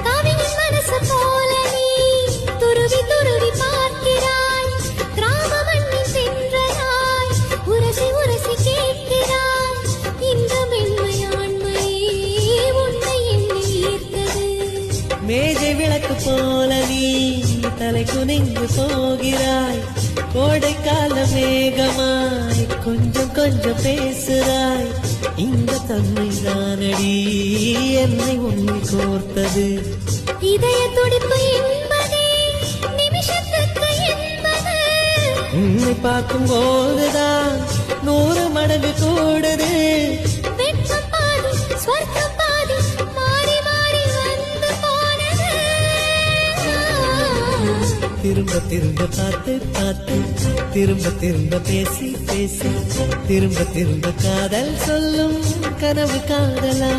கவிஞன் மனசு போல நீ துருவி துருவி பார்க்கிறாய். கிராம மண்ணின் சென்றதாய் உரசி உரசி கேட்கிறாய். இந்த மென்மையாண்மையே உன்னை எண்ணி ஈர்த்தது. மேஜை விளக்கு போல நீ தலை குனிந்து போகிறாய். கோடைக்கால மேகமாய் கொஞ்சம் கொஞ்சம் பேசுறாய். இந்த தன்மை தானடி என்னை உன்னில் கோர்த்தது. இதய துடிப்பு என்பதே நிமிஷத்துக்கு என்பது. உன்னை பார்க்கும் போதுதான் 100 மடங்கு கூடுது. வெட்கம் பாதி ஸ்வர்க்கம் பாதி மாறி மாறி வந்து போனது. திரும்ப திரும்ப பார்த்து பார்த்து திரும்ப திரும்ப பேசி பேசி திரும்ப திரும்ப காதல் சொல்லும் கனவு காதலா.